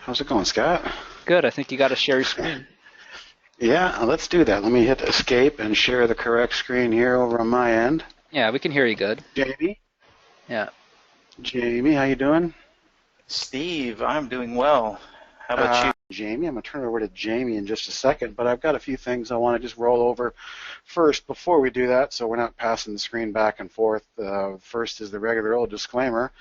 How's it going, Scott? Good. I think you got to share your screen. Yeah, let's do that. Let me hit escape and share the correct screen here over on my end. Yeah, we can hear you good. Jamie, Yeah. Jamie, how you doing? Steve, I'm doing well. How about you? Jamie, I'm going to turn it over to Jamie in just a second, but I've got a few things I want to just roll over first before we do that so we're not passing the screen back and forth. First is the regular old disclaimer.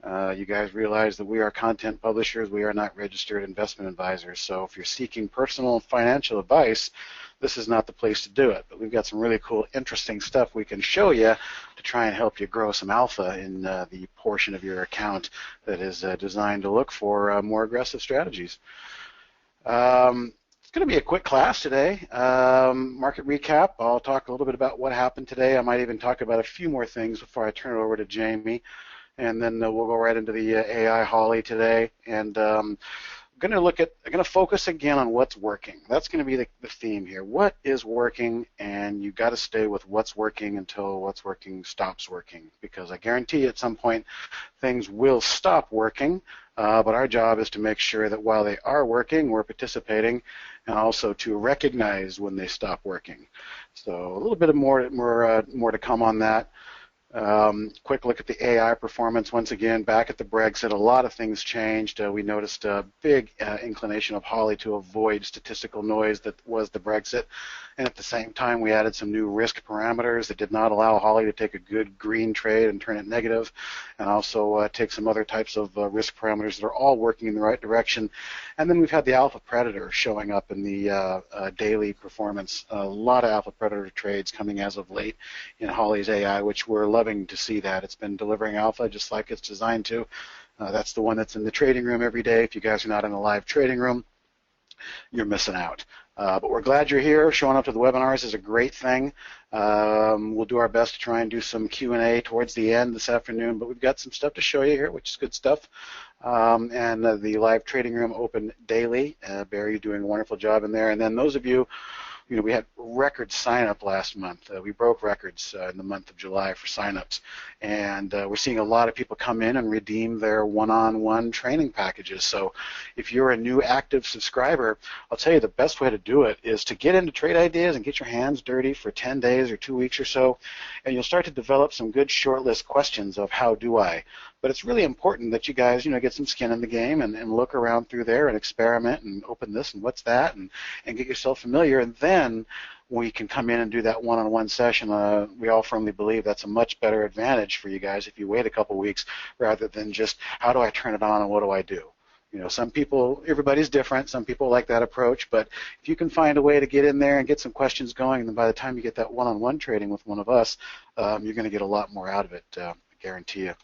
You guys realize that we are content publishers. We are not registered investment advisors. So if you're seeking personal financial advice, this is not the place to do it. But we've got some really cool, interesting stuff we can show you to try and help you grow some alpha in the portion of your account that is designed to look for more aggressive strategies. It's going to be a quick class today. Market recap. I'll talk a little bit about what happened today. I might even talk about a few more things before I turn it over to Jamie. And then we'll go right into the AI Holly today. And I'm going to focus again on what's working. That's going to be the theme here. What is working? And you've got to stay with what's working until what's working stops working. Because I guarantee at some point things will stop working. But our job is to make sure that while they are working, we're participating, and also to recognize when they stop working. So a little bit of more to come on that. Quick look at the AI performance. Once again, back at the Brexit, a lot of things changed. We noticed a big inclination of Holly to avoid statistical noise that was the Brexit. And at the same time, we added some new risk parameters that did not allow Holly to take a good green trade and turn it negative, and also take some other types of risk parameters that are all working in the right direction. And then we've had the alpha predator showing up in the daily performance. A lot of alpha predator trades coming as of late in Holly's AI, which we're loving to see that. It's been delivering alpha just like it's designed to. That's the one that's in the trading room every day. If you guys are not in a live trading room, you're missing out. But we're glad you're here. Showing up to the webinars is a great thing. We'll do our best to try and do some Q&A towards the end this afternoon, but we've got some stuff to show you here, which is good stuff. And the live trading room open daily. Barry, doing a wonderful job in there. And then those of you, we had record sign-up last month. We broke records in the month of July for sign-ups. And we're seeing a lot of people come in and redeem their one-on-one training packages. So if you're a new active subscriber, I'll tell you the best way to do it is to get into trade ideas and get your hands dirty for 10 days or 2 weeks or so, and you'll start to develop some good short list questions of how do I. But it's really important that you guys, get some skin in the game and look around through there and experiment and open this and what's that and get yourself familiar. And then we can come in and do that one-on-one session. We all firmly believe that's a much better advantage for you guys if you wait a couple weeks rather than just how do I turn it on and what do I do? Some people, everybody's different. Some people like that approach, but if you can find a way to get in there and get some questions going, and then by the time you get that one-on-one trading with one of us, you're going to get a lot more out of it, I guarantee you.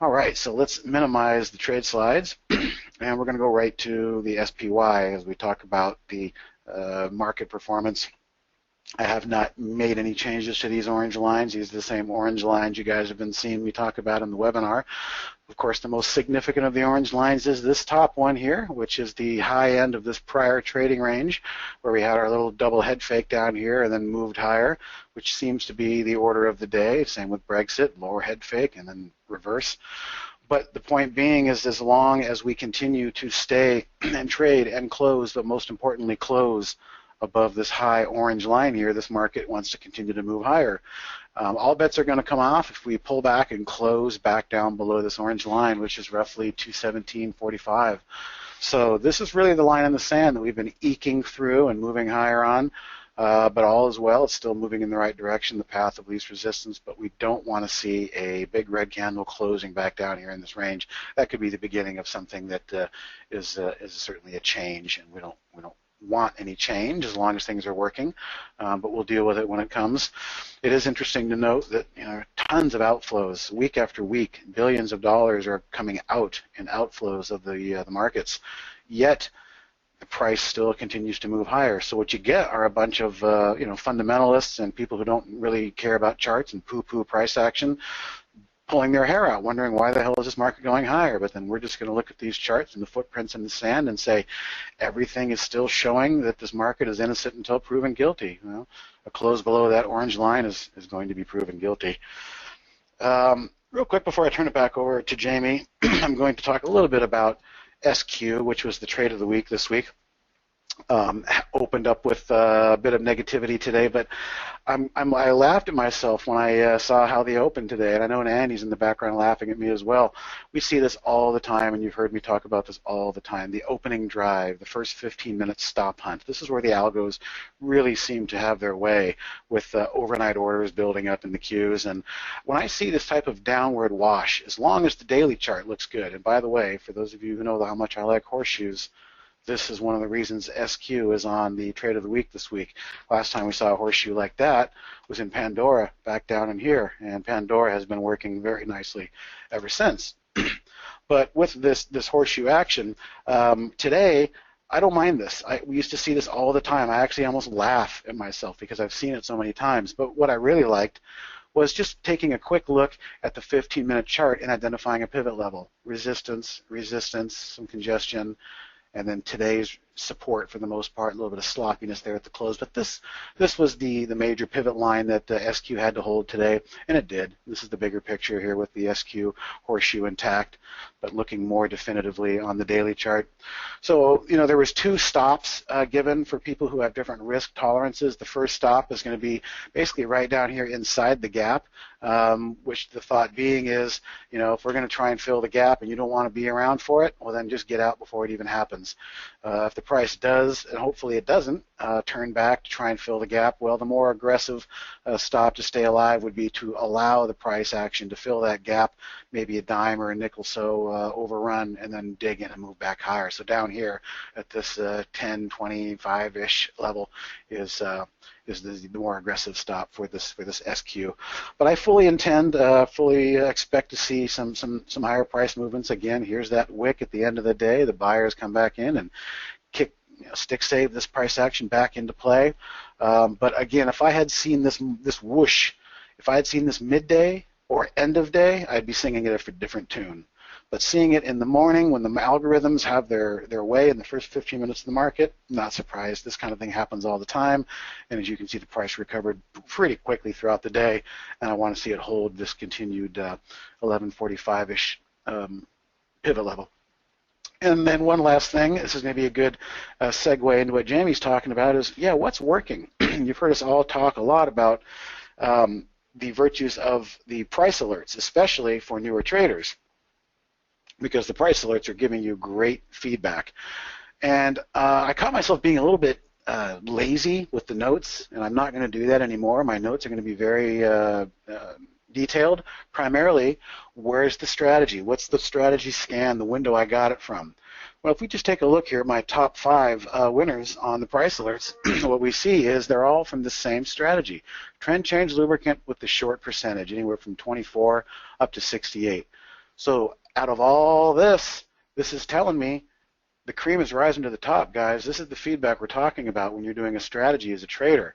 All right, so let's minimize the trade slides, and we're going to go right to the SPY as we talk about the market performance. I have not made any changes to these orange lines. These are the same orange lines you guys have been seeing me talk about in the webinar. Of course, the most significant of the orange lines is this top one here, which is the high end of this prior trading range, where we had our little double head fake down here and then moved higher, which seems to be the order of the day. Same with Brexit, lower head fake and then reverse. But the point being is as long as we continue to stay and trade and close, but most importantly close above this high orange line here, this market wants to continue to move higher. All bets are going to come off if we pull back and close back down below this orange line, which is roughly 217.45. So this is really the line in the sand that we've been eking through and moving higher on. But all is well. It's still moving in the right direction, the path of least resistance, but we don't want to see a big red candle closing back down here in this range. That could be the beginning of something that is certainly a change, and we don't want any change as long as things are working, but we'll deal with it when it comes. It is interesting to note that tons of outflows week after week, billions of dollars are coming out in outflows of the markets, yet the price still continues to move higher. So what you get are a bunch of fundamentalists and people who don't really care about charts and poo-poo price action pulling their hair out, wondering why the hell is this market going higher. But then we're just going to look at these charts and the footprints in the sand and say everything is still showing that this market is innocent until proven guilty. A close below that orange line is going to be proven guilty. Real quick before I turn it back over to Jamie, I'm going to talk a little bit about SQ, which was the trade of the week this week, opened up with a bit of negativity today, but I laughed at myself when I saw how they opened today, and I know Andy's in the background laughing at me as well. We see this all the time, and you've heard me talk about this all the time. The opening drive, the first 15 minutes stop hunt. This is where the algos really seem to have their way with overnight orders building up in the queues. And when I see this type of downward wash, as long as the daily chart looks good, and by the way, for those of you who know how much I like horseshoes, this is one of the reasons SQ is on the trade of the week this week. Last time we saw a horseshoe like that was in Pandora, back down in here, and Pandora has been working very nicely ever since. But with this horseshoe action, today, I don't mind this. We used to see this all the time. I actually almost laugh at myself because I've seen it so many times. But what I really liked was just taking a quick look at the 15-minute chart and identifying a pivot level. Resistance, some congestion, and then today's support for the most part, a little bit of sloppiness there at the close. But this was the major pivot line that SQ had to hold today, and it did. This is the bigger picture here with the SQ horseshoe intact, but looking more definitively on the daily chart. So, there was 2 stops given for people who have different risk tolerances. The first stop is going to be basically right down here inside the gap, which the thought being is, if we're going to try and fill the gap and you don't want to be around for it, well, then just get out before it even happens. If the price does, and hopefully it doesn't, turn back to try and fill the gap, well, the more aggressive stop to stay alive would be to allow the price action to fill that gap, maybe a dime or a nickel so overrun, and then dig in and move back higher. So down here at this 1025-ish level is the more aggressive stop for this SQ. But I fully expect to see some higher price movements. Again, here's that wick at the end of the day. The buyers come back in and stick save this price action back into play. But again, if I had seen this whoosh, if I had seen this midday or end of day, I'd be singing it a different tune. But seeing it in the morning when the algorithms have their way in the first 15 minutes of the market, not surprised. This kind of thing happens all the time. And as you can see, the price recovered pretty quickly throughout the day. And I want to see it hold this continued 1145-ish pivot level. And then one last thing, this is maybe a good segue into what Jamie's talking about is, what's working? You've heard us all talk a lot about the virtues of the price alerts, especially for newer traders, because the price alerts are giving you great feedback. And I caught myself being a little bit lazy with the notes, and I'm not going to do that anymore. My notes are going to be very detailed. Primarily, where's the strategy? What's the strategy scan, the window I got it from? Well, if we just take a look here at my top 5 winners on the price alerts, what we see is they're all from the same strategy. Trend change lubricant with the short percentage, anywhere from 24 up to 68. So out of all this is telling me the cream is rising to the top, guys. This is the feedback we're talking about when you're doing a strategy as a trader.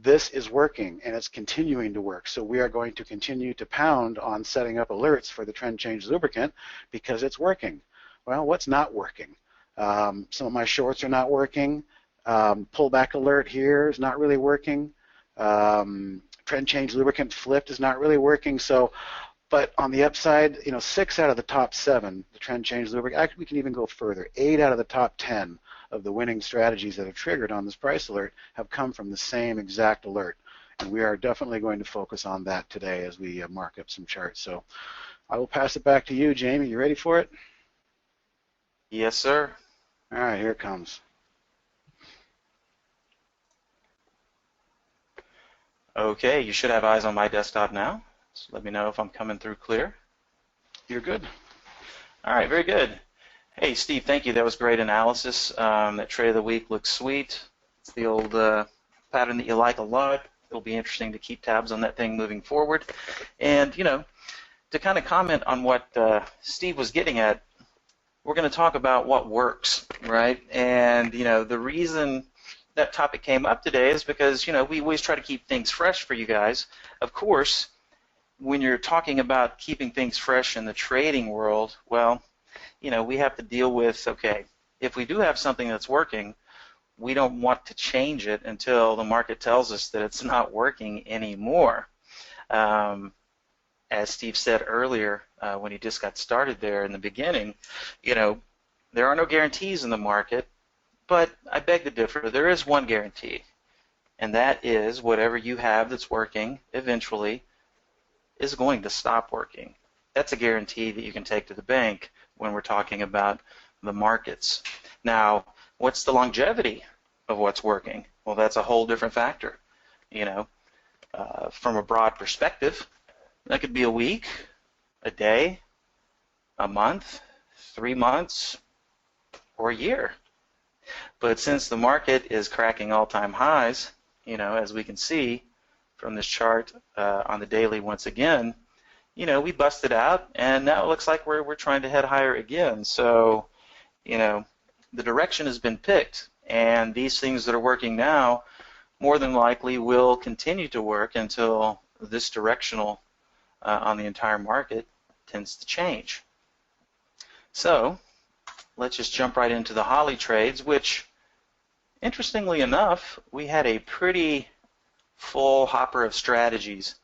This is working, and it's continuing to work. So we are going to continue to pound on setting up alerts for the trend change lubricant because it's working. Well, what's not working? Some of my shorts are not working. Pullback alert here is not really working. Trend change lubricant flipped is not really working. So, but on the upside, 6 out of the top 7, the trend change lubricant. Actually, we can even go further. 8 out of the top 10 of the winning strategies that have triggered on this price alert have come from the same exact alert. And we are definitely going to focus on that today as we mark up some charts. So I will pass it back to you, Jamie. You ready for it? Yes, sir. All right, here it comes. Okay, you should have eyes on my desktop now. So let me know if I'm coming through clear. You're good. All right, very good. Hey, Steve, thank you. That was great analysis. That trade of the week looks sweet. It's the old pattern that you like a lot. It'll be interesting to keep tabs on that thing moving forward. And, to kind of comment on what Steve was getting at, we're going to talk about what works, right? And, the reason that topic came up today is because, we always try to keep things fresh for you guys. Of course, when you're talking about keeping things fresh in the trading world, well, we have to deal with, okay, if we do have something that's working, we don't want to change it until the market tells us that it's not working anymore. As Steve said earlier, when he just got started there in the beginning, there are no guarantees in the market, but I beg to differ. There is one guarantee, and that is whatever you have that's working eventually is going to stop working. That's a guarantee that you can take to the bank when we're talking about the markets. Now, what's the longevity of what's working? Well, that's a whole different factor. From a broad perspective, that could be a week, a day, a month, 3 months, or a year. But since the market is cracking all-time highs, as we can see from this chart on the daily once again, we busted out, and now it looks like we're trying to head higher again. So, the direction has been picked, and these things that are working now more than likely will continue to work until this directional on the entire market tends to change. So let's just jump right into the Holly trades, which, interestingly enough, we had a pretty full hopper of strategies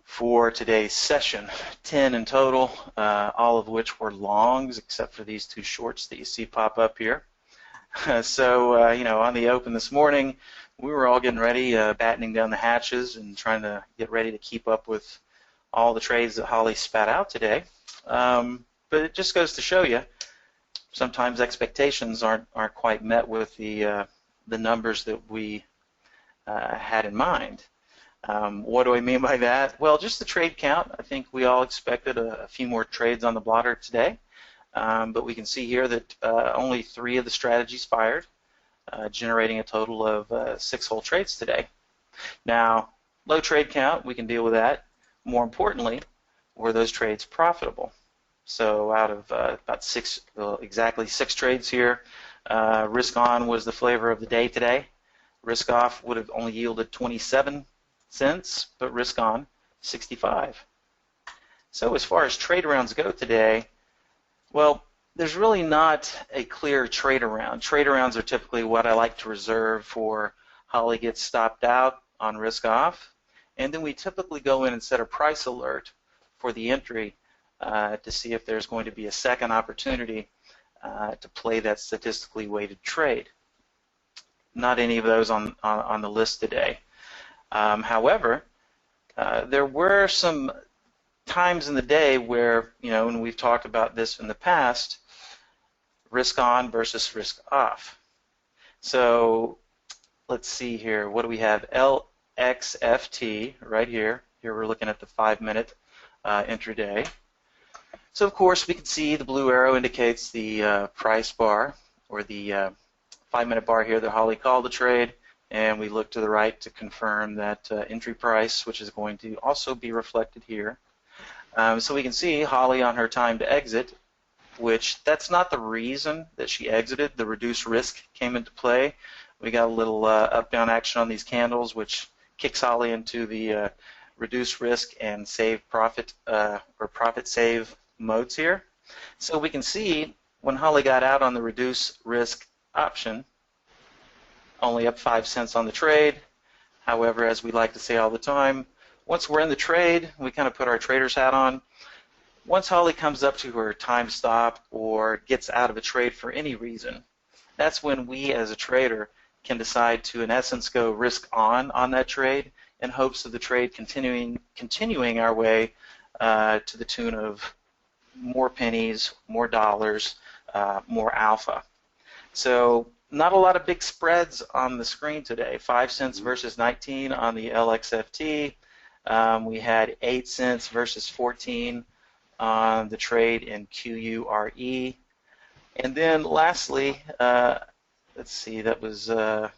for today's session, 10 in total, all of which were longs except for these 2 shorts that you see pop up here. So, on the open this morning, we were all getting ready, battening down the hatches and trying to get ready to keep up with all the trades that Holly spat out today. But it just goes to show you, sometimes expectations aren't quite met with the numbers that we had in mind. What do I mean by that? Well, just the trade count. I think we all expected a few more trades on the blotter today. But we can see here that only 3 of the strategies fired, generating a total of 6 whole trades today. Now, low trade count, we can deal with that. More importantly, were those trades profitable? So out of about 6, exactly 6 trades here, risk on was the flavor of the day today. Risk off would have only yielded 27 cents, but risk on 65. So as far as trade arounds go today, well, there's really not a clear trade around. Trade arounds are typically what I like to reserve for Holly gets stopped out on risk off, and then we typically go in and set a price alert for the entry to see if there's going to be a second opportunity to play that statistically weighted trade. Not any of those on the list today. However, there were some times in the day where, and we've talked about this in the past, risk on versus risk off. So let's see here. What do we have? LXFT right here. Here we're looking at the 5-minute intraday. So of course we can see the blue arrow indicates the price bar, or the 5-minute bar here that Holly called the trade, and we look to the right to confirm that entry price, which is going to also be reflected here. So we can see Holly on her time to exit, which that's not the reason that she exited. The reduced risk came into play. We got a little up-down action on these candles, which kicks Holly into the reduce risk and save profit or profit save modes here. So we can see when Holly got out on the reduce risk option, only up 5 cents on the trade. However, as we like to say all the time, once we're in the trade, we kind of put our trader's hat on. Once Holly comes up to her time stop or gets out of a trade for any reason, that's when we as a trader can decide to, in essence, go risk on that trade in hopes of the trade continuing our way to the tune of more pennies, more dollars, more alpha. So not a lot of big spreads on the screen today. 5 cents versus 19 on the LXFT. We had 8 cents versus 14 on the trade in QURE. And then lastly, let's see, that was about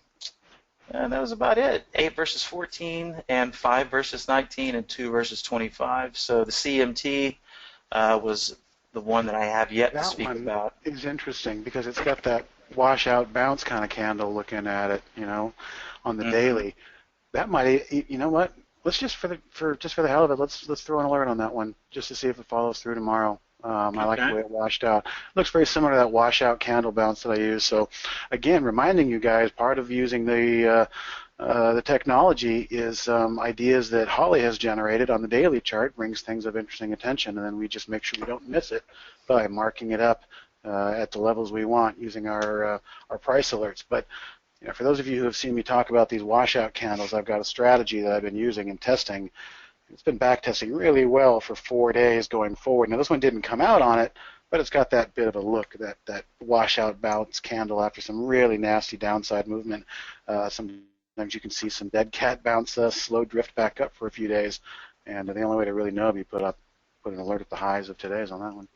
it. 8 versus 14 and 5 versus 19 and 2 versus 25. So the CMT was the one that I have yet to speak about. That one is interesting because it's got that washout bounce kind of candle looking at it, on the daily. That might, you know what? Let's just for the hell of it, let's throw an alert on that one just to see if it follows through tomorrow. I like the way it washed out. Looks very similar to that washout candle bounce that I use. So, again, reminding you guys, part of using the technology is ideas that Holly has generated on the daily chart, brings things of interesting attention, and then we just make sure we don't miss it by marking it up at the levels we want using our price alerts. But for those of you who have seen me talk about these washout candles, I've got a strategy that I've been using and testing. It's been back testing really well for 4 days going forward. Now this one didn't come out on it, but it's got that bit of a look, that washout bounce candle after some really nasty downside movement. Sometimes you can see some dead cat bounce, slow drift back up for a few days. And the only way to really know if you put an alert at the highs of today's on that one.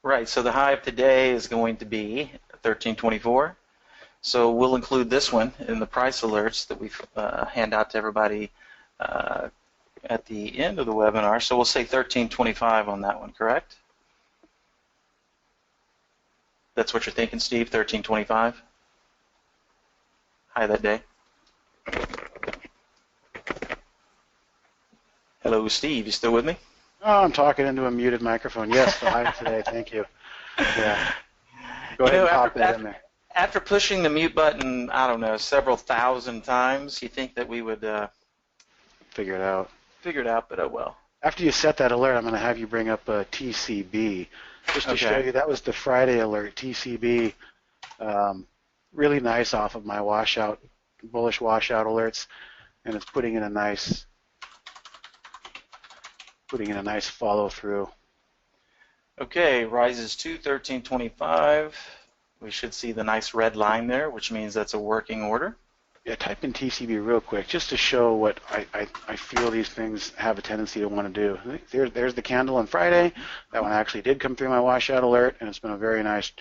Right, so the high of today is going to be 1324. So we'll include this one in the price alerts that we hand out to everybody at the end of the webinar. So we'll say 1325 on that one, correct? That's what you're thinking, Steve, 1325? High that day. Hello, Steve, you still with me? Oh, I'm talking into a muted microphone. Yes, the high today, thank you. Yeah. Go ahead and pop that in there. After pushing the mute button, I don't know, several thousand times, you think that we would figure it out. But oh well. After you set that alert, I'm going to have you bring up TCB just to show you. That was the Friday alert. TCB, really nice off of my bullish washout alerts, and it's putting in a nice follow through. Okay, rises to 1325. We should see the nice red line there, which means that's a working order. Yeah, type in TCB real quick just to show what I feel these things have a tendency to want to do. There's the candle on Friday. That one actually did come through my washout alert, and it's been a very nice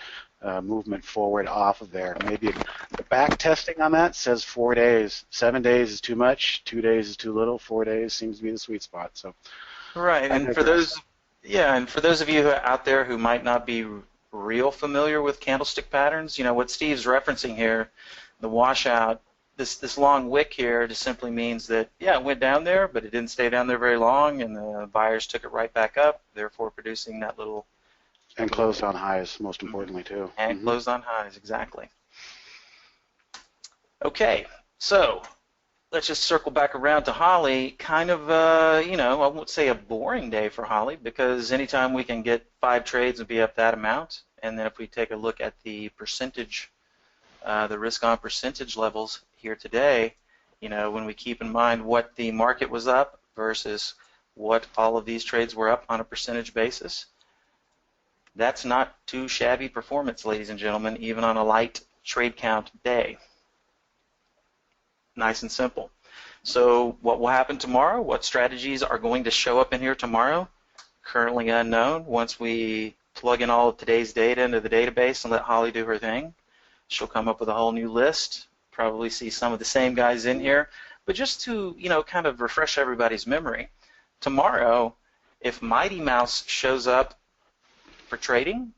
movement forward off of there. Maybe the back testing on that says 4 days. 7 days is too much. 2 days is too little. 4 days seems to be the sweet spot. So, right, and for those of you out there who might not be real familiar with candlestick patterns, what Steve's referencing here, the washout, this long wick here just simply means that, it went down there, but it didn't stay down there very long, and the buyers took it right back up, therefore producing that little... And closed on highs, most importantly, too. And closed on highs, exactly. Okay, so let's just circle back around to Holly. Kind of, I won't say a boring day for Holly, because anytime we can get 5 trades and be up that amount, and then if we take a look at the percentage, the risk-on percentage levels here today, when we keep in mind what the market was up versus what all of these trades were up on a percentage basis, that's not too shabby performance, ladies and gentlemen, even on a light trade count day. Nice and simple. So what will happen tomorrow? What strategies are going to show up in here tomorrow? Currently unknown. Once we plug in all of today's data into the database and let Holly do her thing, she'll come up with a whole new list. Probably see some of the same guys in here. But just to, kind of refresh everybody's memory, tomorrow, if Mighty Mouse shows up for trading,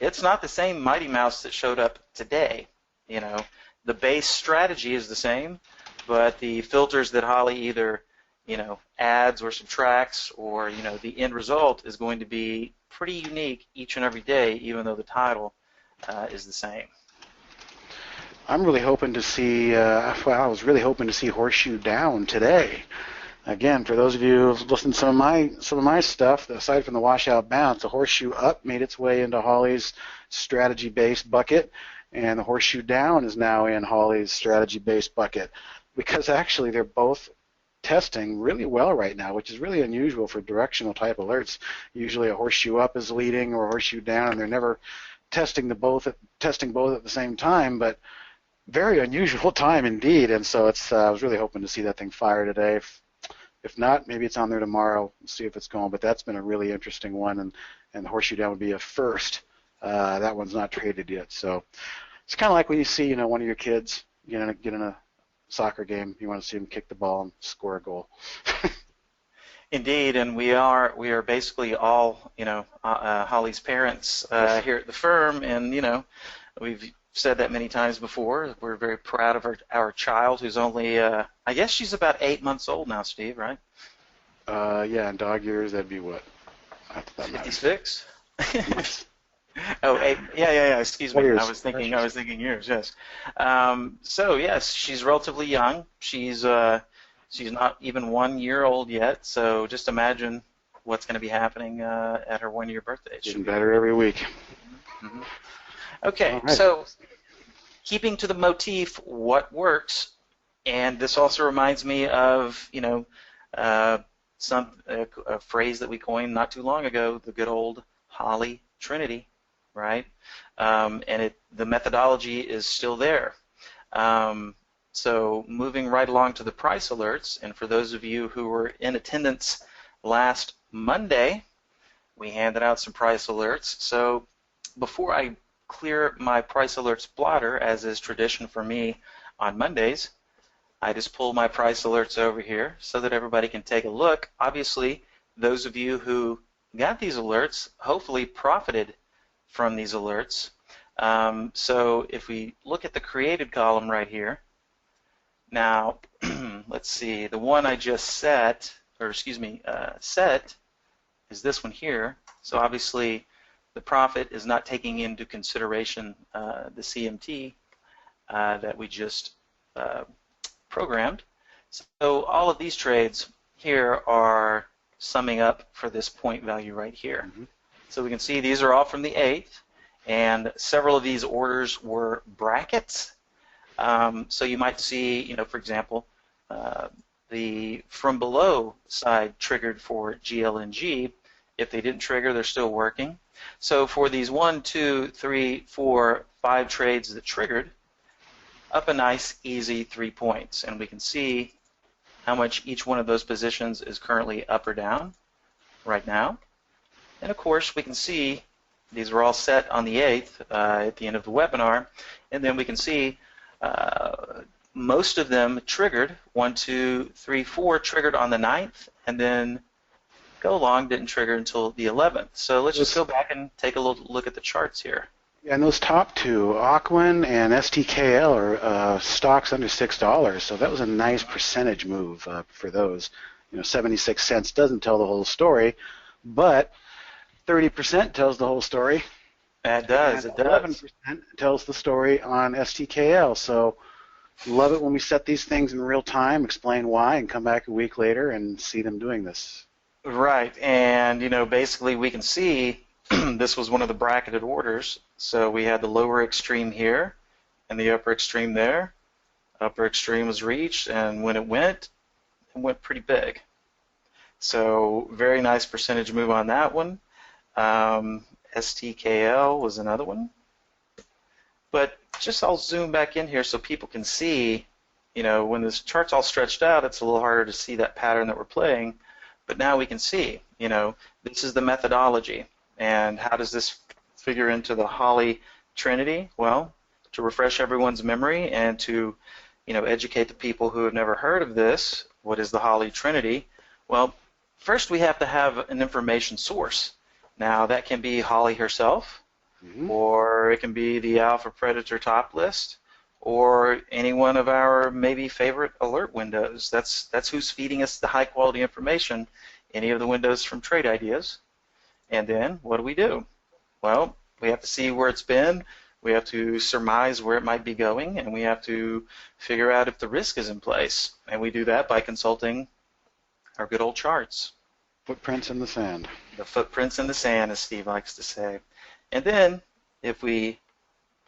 it's not the same Mighty Mouse that showed up today. The base strategy is the same, but the filters that Holly either, adds or subtracts, or, the end result is going to be pretty unique each and every day, even though the title is the same. I'm really hoping to see, I was really hoping to see horseshoe down today. Again, for those of you who've listened to some of my stuff, aside from the washout bounce, the horseshoe up made its way into Holly's strategy-based bucket, and the horseshoe down is now in Holly's strategy-based bucket, because actually they're both testing really well right now, which is really unusual for directional type alerts. Usually a horseshoe up is leading or a horseshoe down, and they're never testing both at the same time, but very unusual time indeed. And so I was really hoping to see that thing fire today. If not, maybe it's on there tomorrow. We'll see if it's going. But that's been a really interesting one, and the horseshoe down would be a first. That one's not traded yet. So it's kind of like when you see, one of your kids get in a soccer game. You want to see them kick the ball and score a goal. Indeed, and we are basically all, Holly's parents here at the firm, and we've said that many times before. We're very proud of our child, who's only, I guess she's about 8 months old now, Steve, right? Yeah, in dog years, that'd be what? 56? Oh, 8, yeah. Excuse me. Years. I was thinking years. Yes. So yes, she's relatively young. She's not even 1 year old yet. So just imagine what's going to be happening at her 1 year birthday. Getting better every week. Mm-hmm. Okay, All right. so keeping to the motif, what works, and this also reminds me of, uh, a phrase that we coined not too long ago, the good old Holly Trinity, right? And the methodology is still there. So moving right along to the price alerts, and for those of you who were in attendance last Monday, we handed out some price alerts. So before I clear my price alerts blotter, as is tradition for me on Mondays, I just pull my price alerts over here so that everybody can take a look. Obviously, those of you who got these alerts hopefully profited from these alerts. So if we look at the created column right here, now let's see, the one I just set, set is this one here. So obviously the profit is not taking into consideration the CMT that we just programmed. So all of these trades here are summing up for this point value right here. Mm-hmm. So we can see these are all from the 8th, and several of these orders were brackets. So you might see, for example, the from below side triggered for GLNG. If they didn't trigger, they're still working. So for these 1, 2, 3, 4, 5 trades that triggered, up a nice, easy 3 points. And we can see how much each one of those positions is currently up or down right now. And of course, we can see these were all set on the 8th at the end of the webinar. And then we can see most of them triggered. 1, 2, 3, 4 triggered on the 9th, and then Go Long didn't trigger until the 11th. So let's just go back and take a little look at the charts here. Yeah, and those top two, Aquin and STKL, are stocks under $6. So that was a nice percentage move for those. 76 cents doesn't tell the whole story, but 30% tells the whole story. It does. And it does. 11% tells the story on STKL. So love it when we set these things in real time, explain why, and come back a week later and see them doing this. Right, and basically we can see this was one of the bracketed orders. So we had the lower extreme here and the upper extreme there. Upper extreme was reached, and when it went pretty big. So very nice percentage move on that one. STKL was another one. But just I'll zoom back in here so people can see, when this chart's all stretched out, it's a little harder to see that pattern that we're playing. But now we can see, this is the methodology. And how does this figure into the Holly Trinity? Well, to refresh everyone's memory and to, educate the people who have never heard of this, what is the Holly Trinity? Well, first we have to have an information source. Now that can be Holly herself, mm-hmm. or it can be the Alpha Predator top list, or any one of our maybe favorite alert windows. That's who's feeding us the high quality information, any of the windows from Trade Ideas. And then what do? Well, we have to see where it's been, we have to surmise where it might be going, and we have to figure out if the risk is in place. And we do that by consulting our good old charts. Footprints in the sand. The footprints in the sand, as Steve likes to say. And then if we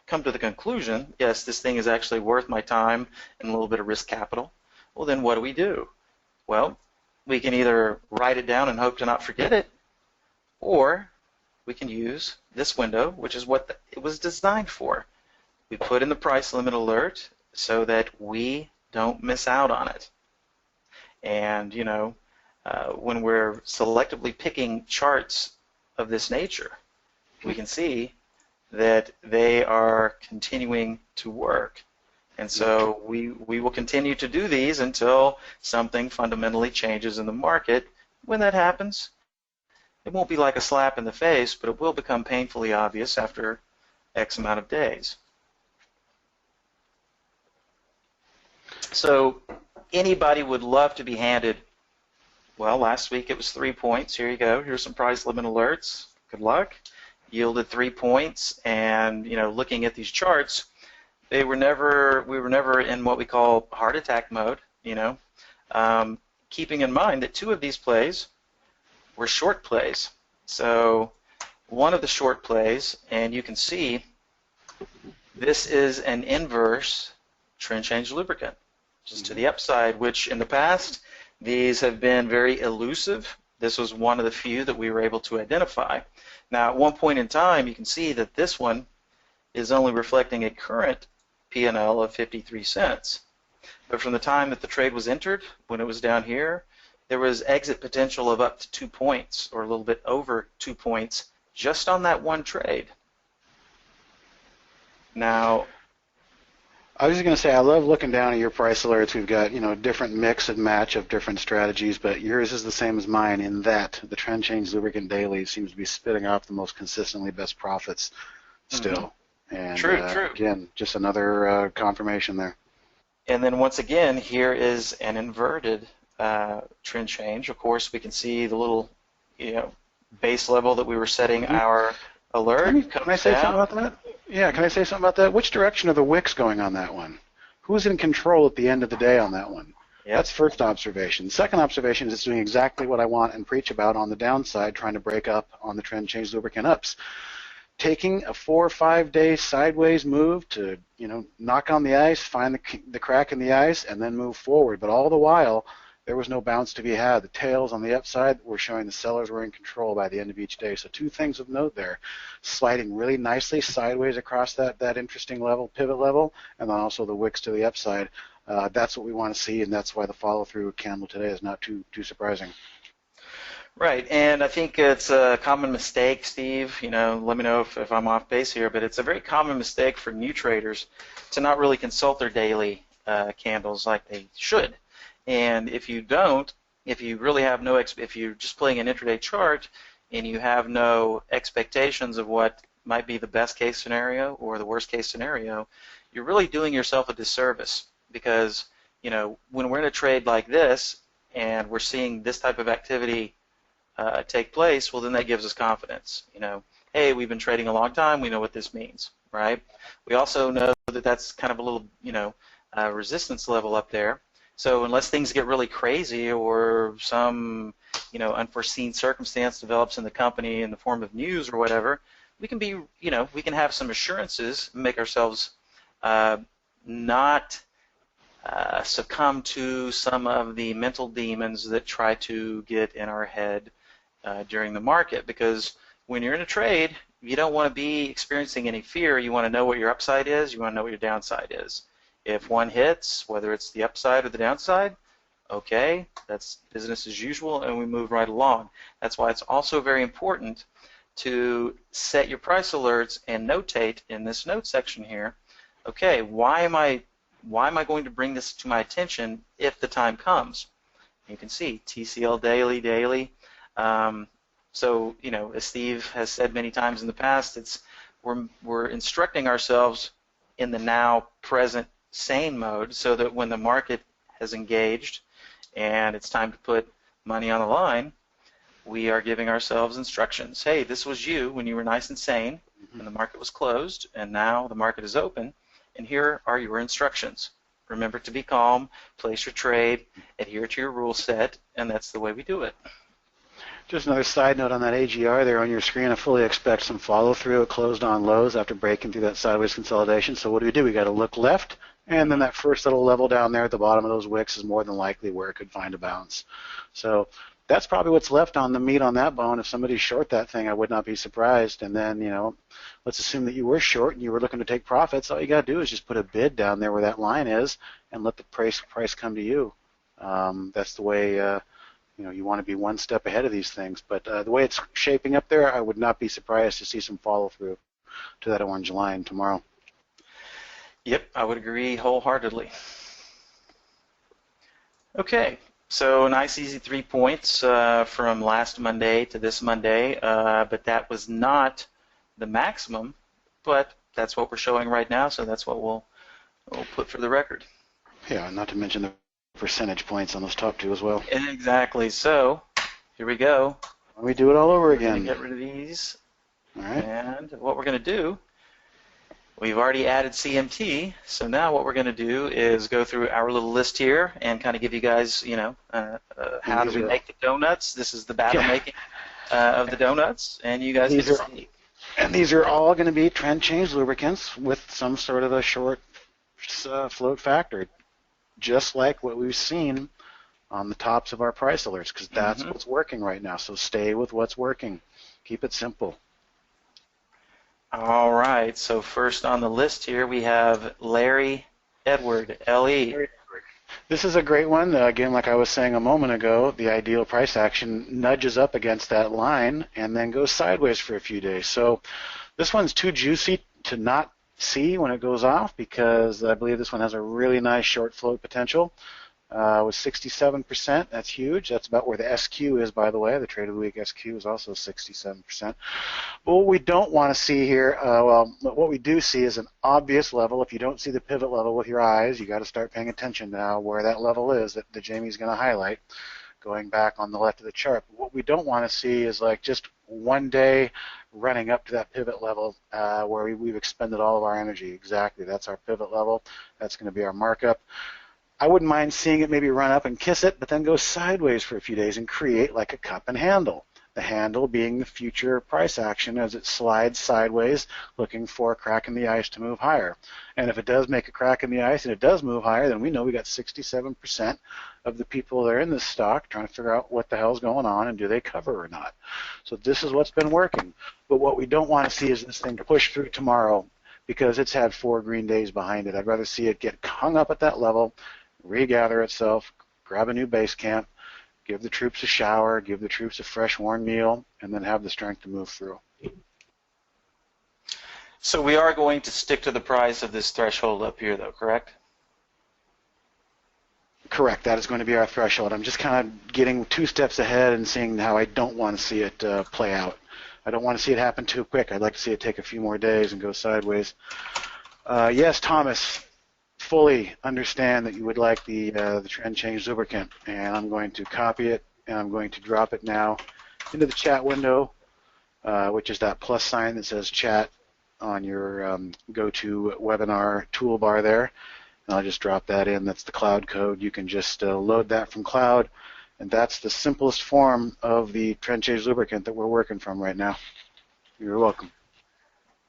come to the conclusion, yes, this thing is actually worth my time and a little bit of risk capital, well, then what do? Well, we can either write it down and hope to not forget it, or we can use this window, which is what it was designed for. We put in the price limit alert so that we don't miss out on it. And, when we're selectively picking charts of this nature, we can see that they are continuing to work. And so we will continue to do these until something fundamentally changes in the market. When that happens, it won't be like a slap in the face, but it will become painfully obvious after X amount of days. So anybody would love to be handed, well, last week it was 3 points. Here you go. Here's some price limit alerts. Good luck. Yielded 3 points, and looking at these charts, we were never in what we call heart attack mode. Keeping in mind that 2 of these plays were short plays. So one of the short plays, and you can see this is an inverse trend change lubricant, just to the upside, which in the past, these have been very elusive. This was one of the few that we were able to identify. Now, at one point in time, you can see that this one is only reflecting a current P&L of 53 cents. But from the time that the trade was entered, when it was down here, there was exit potential of up to 2 points, or a little bit over 2 points, just on that one trade. Now, I was just going to say, I love looking down at your price alerts. We've got, different mix and match of different strategies, but yours is the same as mine in that the trend change lubricant daily seems to be spitting off the most consistently best profits still. And true. Again, just another confirmation there. And then once again, here is an inverted trend change. Of course, we can see the little, base level that we were setting our alert. Can I say something about that? Yeah, can I say something about that? Which direction are the wicks going on that one? Who's in control at the end of the day on that one? Yep. That's first observation. Second observation is it's doing exactly what I want and preach about on the downside, trying to break up on the trend change lubricant ups. Taking a 4 or 5 day sideways move to, knock on the ice, find the crack in the ice, and then move forward. But all the while, there was no bounce to be had. The tails on the upside were showing the sellers were in control by the end of each day. So two things of note there. Sliding really nicely sideways across that interesting level, pivot level, and then also the wicks to the upside. That's what we want to see, and that's why the follow-through candle today is not too surprising. Right, and I think it's a common mistake, Steve, let me know if I'm off base here, but it's a very common mistake for new traders to not really consult their daily candles like they should. And if you don't, if you really have no, if you're just playing an intraday chart and you have no expectations of what might be the best case scenario or the worst case scenario, you're really doing yourself a disservice because, when we're in a trade like this and we're seeing this type of activity take place, well, then that gives us confidence. Hey, we've been trading a long time. We know what this means, right? We also know that that's kind of a little, resistance level up there. So unless things get really crazy or some, unforeseen circumstance develops in the company in the form of news or whatever, we can be, we can have some assurances, make ourselves not succumb to some of the mental demons that try to get in our head during the market. Because when you're in a trade, you don't want to be experiencing any fear. You want to know what your upside is. You want to know what your downside is. If one hits, whether it's the upside or the downside, okay, that's business as usual, and we move right along. That's why it's also very important to set your price alerts and notate in this note section here, okay, why am I going to bring this to my attention if the time comes? You can see TCL daily. So, as Steve has said many times in the past, we're instructing ourselves in the now present sane mode so that when the market has engaged and it's time to put money on the line, we are giving ourselves instructions. Hey, this was you when you were nice and sane and the market was closed, and now the market is open, and here are your instructions. Remember to be calm, place your trade, adhere to your rule set, and that's the way we do it. Just another side note on that AGR there on your screen. I fully expect some follow-through. It closed on lows after breaking through that sideways consolidation. So what do? We got to look left, and then that first little level down there at the bottom of those wicks is more than likely where it could find a bounce. So that's probably what's left on the meat on that bone. If somebody's short that thing, I would not be surprised. And then, let's assume that you were short and you were looking to take profits. All you got to do is just put a bid down there where that line is and let the price come to you. That's the way you want to be one step ahead of these things. But the way it's shaping up there, I would not be surprised to see some follow-through to that orange line tomorrow. Yep, I would agree wholeheartedly. Okay, so nice easy 3 points from last Monday to this Monday, but that was not the maximum, but that's what we're showing right now, so that's what we'll put for the record. Yeah, not to mention the percentage points on those top two as well. Exactly. So here we go. We do it all over again. Get rid of these. All right. And what we're going to do, we've already added CMT. So now what we're going to do is go through our little list here and kind of give you guys, how do we make the donuts? This is the batter making. of the donuts, and you guys get to see. And these are all going to be trend change lubricants with some sort of a short float factor, just like what we've seen on the tops of our price alerts, because that's what's working right now. So stay with what's working. Keep it simple. All right. So first on the list here, we have Larry Edward, LE. This is a great one. Again, like I was saying a moment ago, the ideal price action nudges up against that line and then goes sideways for a few days. So this one's too juicy to not see when it goes off, because I believe this one has a really nice short float potential. With 67%, that's huge. That's about where the SQ is, by the way. The trade of the week SQ is also 67%. But what we don't want to see here, what we do see is an obvious level. If you don't see the pivot level with your eyes, you got to start paying attention now where that level is that Jamie's going to highlight, going back on the left of the chart. But what we don't want to see is like just one day running up to that pivot level where we've expended all of our energy. Exactly, that's our pivot level. That's going to be our markup. I wouldn't mind seeing it maybe run up and kiss it, but then go sideways for a few days and create like a cup and handle. The handle being the future price action as it slides sideways, looking for a crack in the ice to move higher. And if it does make a crack in the ice and it does move higher, then we know we got 67% of the people that are in this stock trying to figure out what the hell's going on and do they cover or not. So this is what's been working. But what we don't want to see is this thing push through tomorrow, because it's had 4 green days behind it. I'd rather see it get hung up at that level, regather itself, grab a new base camp, give the troops a shower, give the troops a fresh, warm meal, and then have the strength to move through. So we are going to stick to the price of this threshold up here, though, correct? Correct. That is going to be our threshold. I'm just kind of getting 2 steps ahead and seeing how I don't want to see it play out. I don't want to see it happen too quick. I'd like to see it take a few more days and go sideways. Yes, Thomas, fully understand that you would like the trend change lubricant, and I'm going to copy it and I'm going to drop it now into the chat window, which is that plus sign that says chat on your go-to webinar toolbar there. And I'll just drop that in. That's the cloud code. You can just load that from cloud, and that's the simplest form of the trend change lubricant that we're working from right now. You're welcome.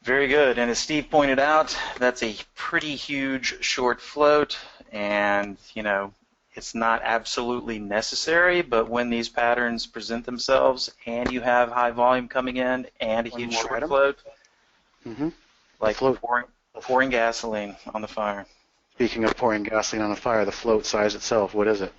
Very good. And as Steve pointed out, that's a pretty huge short float, and it's not absolutely necessary, but when these patterns present themselves and you have high volume coming in and a huge short float, like pouring gasoline on the fire. Speaking of pouring gasoline on a fire, the float size itself, what is it?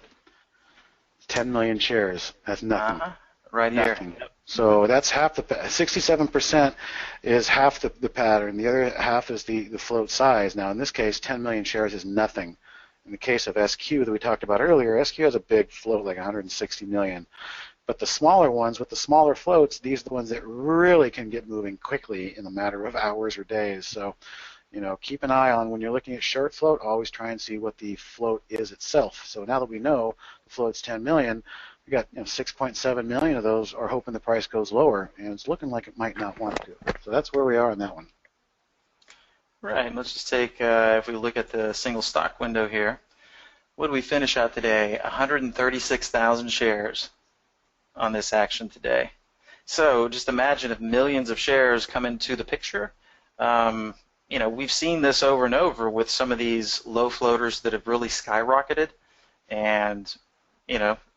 10 million shares. That's nothing. Right nothing. here. So that's half the 67% is half the pattern. The other half is the float size. Now in this case, 10 million shares is nothing. In the case of SQ that we talked about earlier, SQ has a big float, like 160 million. But the smaller ones with the smaller floats, these are the ones that really can get moving quickly in a matter of hours or days. So, keep an eye on when you're looking at short float, always try and see what the float is itself. So now that we know the float's 10 million, we got 6.7 million of those are hoping the price goes lower, and it's looking like it might not want to. So that's where we are on that one. Right. Let's just take, if we look at the single stock window here, what did we finish out today? 136,000 shares on this action today. So just imagine if millions of shares come into the picture. We've seen this over and over with some of these low floaters that have really skyrocketed, and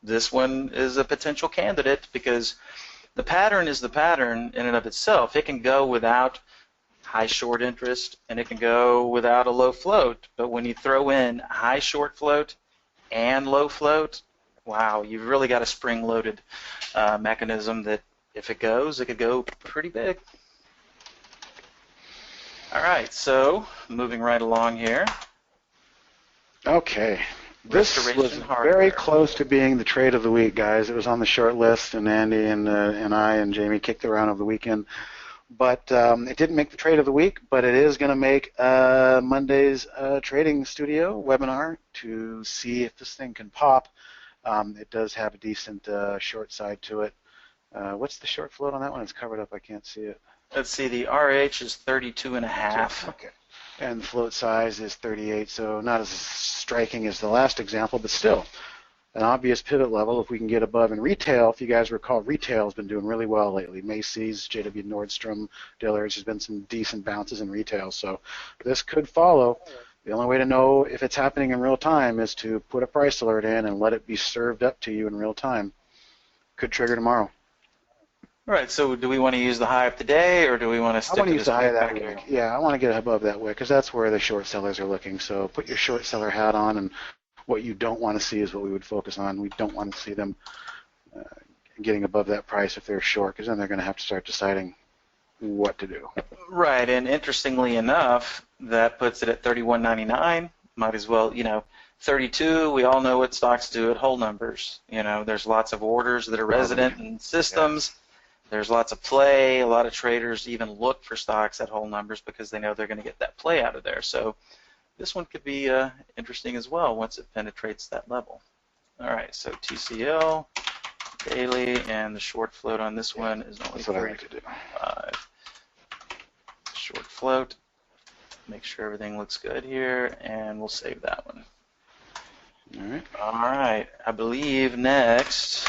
this one is a potential candidate because the pattern is the pattern in and of itself. It can go without high short interest and it can go without a low float, but when you throw in high short float and low float, wow, you've really got a spring-loaded mechanism that if it goes, it could go pretty big. All right, so moving right along here. Okay. This was very close to being the trade of the week, guys. It was on the short list, and Andy and I and Jamie kicked around over the weekend. But it didn't make the trade of the week, but it is going to make Monday's trading studio webinar to see if this thing can pop. It does have a decent short side to it. What's the short float on that one? It's covered up. I can't see it. Let's see. The RH is 32.5. Okay. And the float size is 38, so not as striking as the last example, but still an obvious pivot level if we can get above. In retail, if you guys recall, retail has been doing really well lately. Macy's, JW Nordstrom, Dillard's, there's been some decent bounces in retail. So this could follow. The only way to know if it's happening in real time is to put a price alert in and let it be served up to you in real time. Could trigger tomorrow. All right, so do we want to use the high of today, or do we want to stick I want to to use this the high of that back wick. here? Yeah, I want to get above that wick because that's where the short sellers are looking. So put your short seller hat on, and what you don't want to see is what we would focus on. We don't want to see them getting above that price if they're short, because then they're going to have to start deciding what to do. Right, and interestingly enough, that puts it at 31.99. Might as well, 32. We all know what stocks do at whole numbers. There's lots of orders that are resident in systems. Yeah. There's lots of play. A lot of traders even look for stocks at whole numbers because they know they're going to get that play out of there. So this one could be interesting as well once it penetrates that level. All right, so TCL daily, and the short float on this one is only 35. Short float. Make sure everything looks good here, and we'll save that one. All right. All right. I believe next,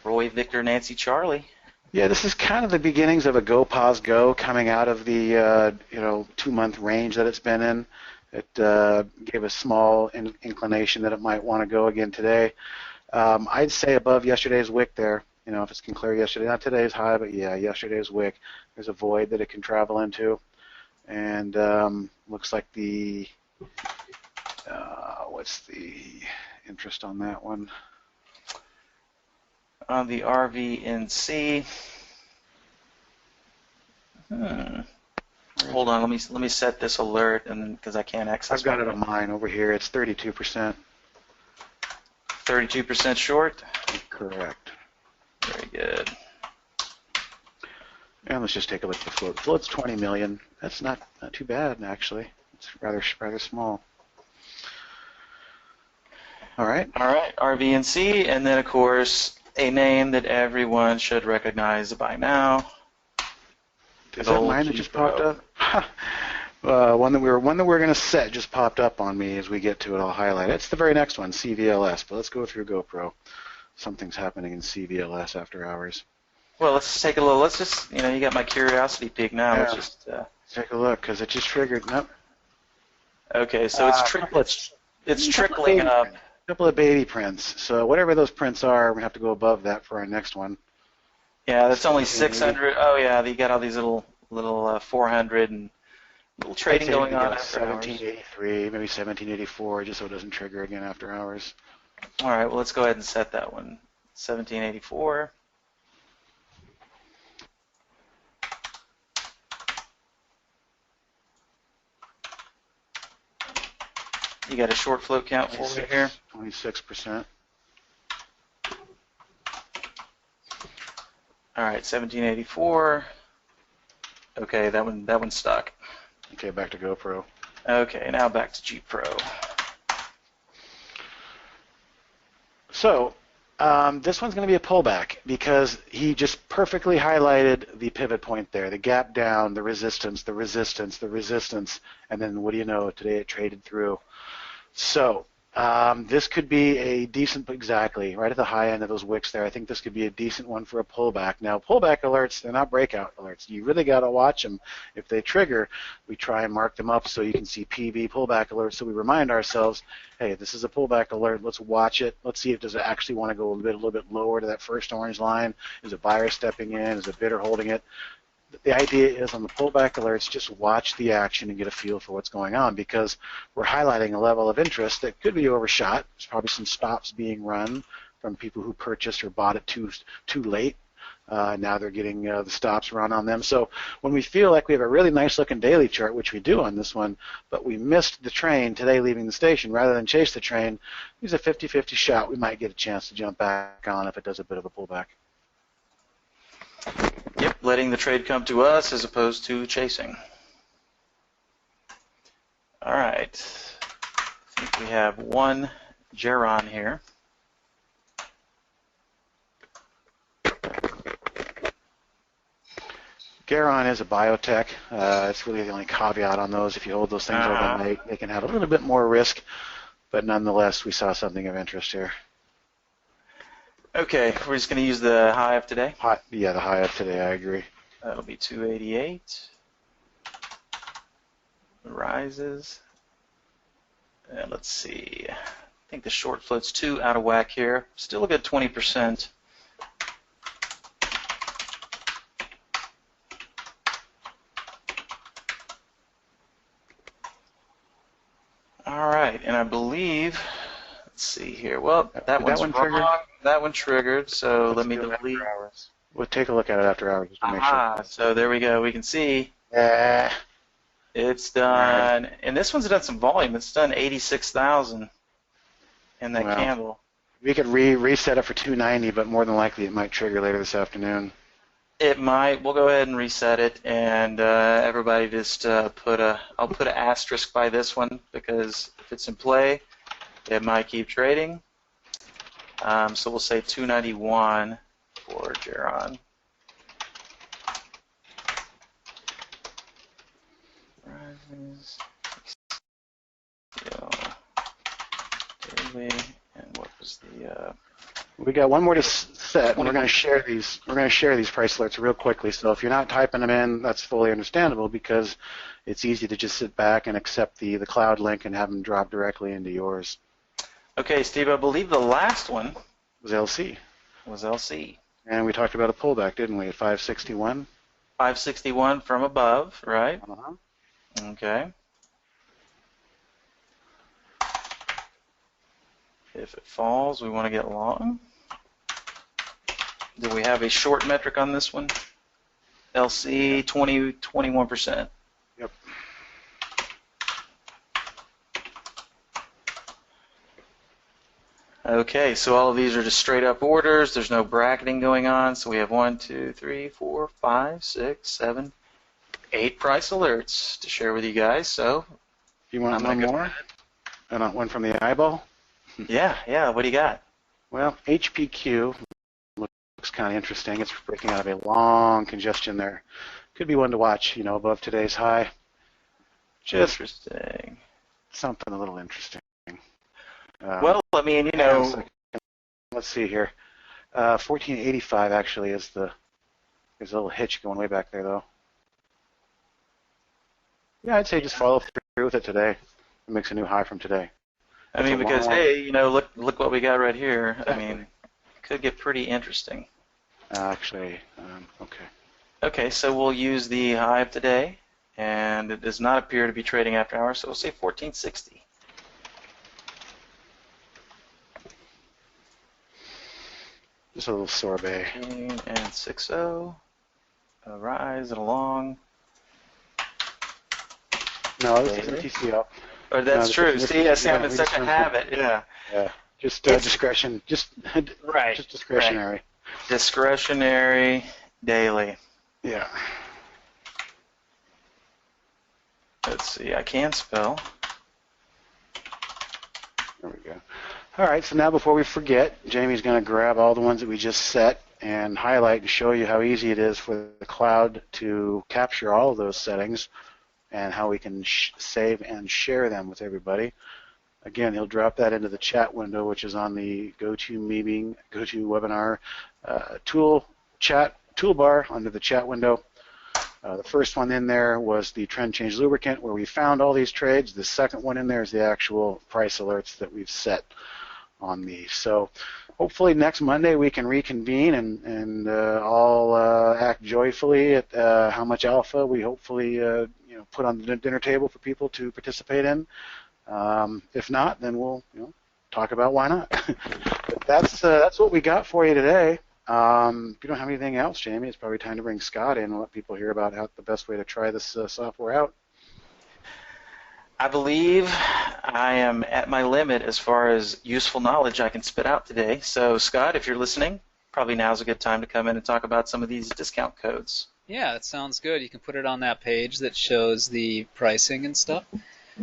Roy, Victor, Nancy, Charlie. Yeah, this is kind of the beginnings of a go, pause, go coming out of the 2-month range that it's been in. It gave a small inclination that it might want to go again today. I'd say above yesterday's wick there. If it can clear yesterday, not today's high, but yeah, yesterday's wick. There's a void that it can travel into, and looks like the what's the interest on that one? On the RVNC. Hold on, let me set this alert, and because I can't access. I've got it on mine over here. It's 32%. 32% short. Correct. Very good. And let's just take a look at the float. The float's 20 million. That's not too bad, actually. It's rather small. All right. All right, RVNC, and then of course a name that everyone should recognize by now. Is that mine that just popped up? One that we're going to set just popped up on me. As we get to it, I'll highlight it. It's the very next one, CVLS. But let's go through GoPro. Something's happening in CVLS after hours. Well, let's take a look. Let's just, you got my curiosity peak now. Yeah. Let's just take a look, because it just triggered. Nope. Okay, so it's trickling up. A couple of baby prints. So whatever those prints are, we have to go above that for our next one. Yeah, that's only 600. Oh yeah, you got all these little 400 and little trading going on after 1783, maybe 1784, just so it doesn't trigger again after hours. All right, well let's go ahead and set that one. 1784. You got a short float count for me here? 26%. All right, 1784. Okay, that one's stuck. Okay, back to GoPro. Okay, now back to G Pro. So this one's going to be a pullback because he just perfectly highlighted the pivot point there, the gap down, the resistance, the resistance, the resistance, and then what do you know? Today it traded through. So this could be a decent, exactly, right at the high end of those wicks there. I think this could be a decent one for a pullback. Now, pullback alerts, they're not breakout alerts. You really got to watch them. If they trigger, we try and mark them up so you can see PV pullback alerts. So we remind ourselves, hey, this is a pullback alert. Let's watch it. Let's see if does it actually want to go a little bit lower to that first orange line. Is a buyer stepping in? Is a bidder holding it? The idea is on the pullback alerts, just watch the action and get a feel for what's going on, because we're highlighting a level of interest that could be overshot. There's probably some stops being run from people who purchased or bought it too late. Now they're getting the stops run on them. So when we feel like we have a really nice looking daily chart, which we do on this one, but we missed the train today leaving the station, rather than chase the train, use a 50-50 shot. We might get a chance to jump back on if it does a bit of a pullback. Yep, letting the trade come to us as opposed to chasing. All right. I think we have one Geron here. Geron is a biotech. It's really the only caveat on those. If you hold those things overnight, they can have a little bit more risk. but nonetheless, we saw something of interest here. Okay, we're just going to use the high of today. Yeah, the high of today, I agree. That'll be 288. Rises. And let's see. I think the short float's too out of whack here. Still a good 20%. All right, and I believe, let's see here. Well, that one's wrong. Triggered? That one triggered, so let me do it delete. after hours. We'll take a look at it after hours just to make sure. So there we go. We can see Yeah. it's done. And this one's done some volume. It's done 86,000 in that candle. We could reset it for 290, but more than likely it might trigger later this afternoon. It might. We'll go ahead and reset it, and everybody just I'll put an asterisk by this one because if it's in play, it might keep trading. So we'll say 291 for Geron. Rises. Daily, and what was the? We got one more to set, and we're going to share these. We're going to share these price alerts real quickly. So if you're not typing them in, that's fully understandable because it's easy to just sit back and accept the cloud link and have them drop directly into yours. Okay, Steve. I believe the last one was LC. Was LC. And we talked about a pullback, didn't we? At 561. 561 from above, right? Uh-huh. Okay. If it falls, we want to get long. Do we have a short metric on this one? LC 21%. Yep. Okay, so all of these are just straight up orders. There's no bracketing going on. So we have 1, 2, 3, 4, 5, 6, 7, 8 price alerts to share with you guys. So you want one more? I want one from the eyeball. Yeah. What do you got? Well, HPQ looks kind of interesting. It's breaking out of a long congestion there. Could be one to watch, above today's high. Just interesting. Something a little interesting. Well, I mean, let's see here. 1485 actually is there's a little hitch going way back there, though. Yeah, I'd say just follow through with it today. It makes a new high from today. I mean, because hey, look what we got right here. Exactly. I mean, it could get pretty interesting. Okay. Okay, so we'll use the high of today, and it does not appear to be trading after hours, so we'll say 1460. Just a little sorbet. And 60. A rise and along. No, this isn't TCL. Oh, that's true. See, I'm in such a habit. Yeah. Just discretion. Just discretionary. Right. Discretionary daily. Yeah. Let's see. I can spell. There we go. All right. So now, before we forget, Jamie's going to grab all the ones that we just set and highlight and show you how easy it is for the cloud to capture all of those settings and how we can save and share them with everybody. Again, he'll drop that into the chat window, which is on the GoToWebinar toolbar under the chat window. The first one in there was the trend change lubricant, where we found all these trades. The second one in there is the actual price alerts that we've set on these. So hopefully next Monday we can reconvene and all act joyfully at how much alpha we hopefully put on the dinner table for people to participate in. If not, then we'll talk about why not. But that's what we got for you today. If you don't have anything else, Jamie, it's probably time to bring Scott in and let people hear about how the best way to try this software out. I believe I am at my limit as far as useful knowledge I can spit out today. So, Scott, if you're listening, probably now's a good time to come in and talk about some of these discount codes. Yeah, that sounds good. You can put it on that page that shows the pricing and stuff.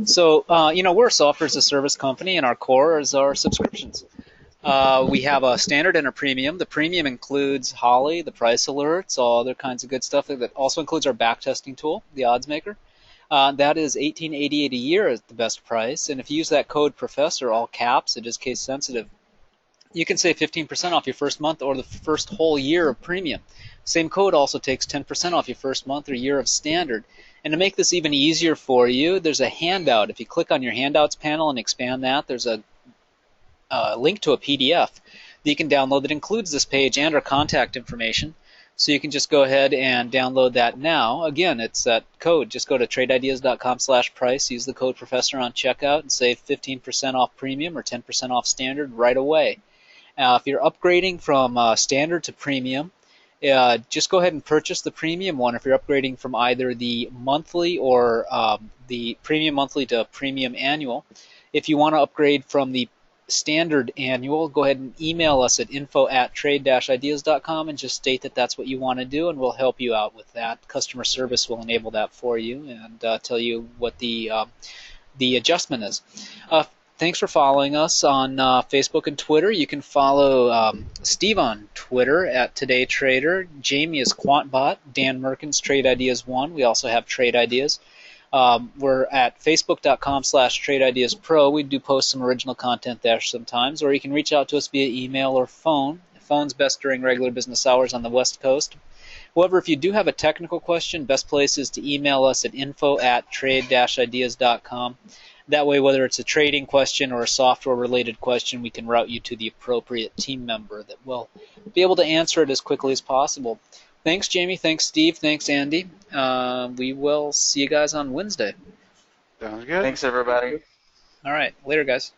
So, we're a software as a service company, and our core is our subscriptions. We have a standard and a premium. The premium includes Holly, the price alerts, all other kinds of good stuff. That also includes our backtesting tool, the odds maker. That is $18.88 a year at the best price. And if you use that code Professor, all caps, it is case sensitive, you can save 15% off your first month or the first whole year of premium. Same code also takes 10% off your first month or year of standard. And to make this even easier for you, there's a handout. If you click on your handouts panel and expand that, there's a link to a PDF that you can download that includes this page and our contact information. So you can just go ahead and download that now. Again, it's that code. Just go to tradeideas.com/price, use the code Professor on checkout, and save 15% off premium or 10% off standard right away. If you're upgrading from standard to premium, just go ahead and purchase the premium one if you're upgrading from either the monthly or the premium monthly to premium annual. If you want to upgrade from the standard annual, go ahead and email us at info@trade-ideas.com and just state that that's what you want to do, and we'll help you out with that. Customer service will enable that for you and tell you what the adjustment is. Thanks for following us on Facebook and Twitter. You can follow Steve on Twitter at Today Trader. Jamie is QuantBot. Dan Merkin's Trade Ideas 1. We also have Trade Ideas. We're at facebook.com/TradeIdeasPro. We do post some original content there sometimes, or you can reach out to us via email or phone. Phone's best during regular business hours on the West Coast. However, if you do have a technical question, best place is to email us at info@trade-ideas.com. That way, whether it's a trading question or a software-related question, we can route you to the appropriate team member that will be able to answer it as quickly as possible. Thanks, Jamie. Thanks, Steve. Thanks, Andy. We will see you guys on Wednesday. Sounds good. Thanks, everybody. All right. Later, guys.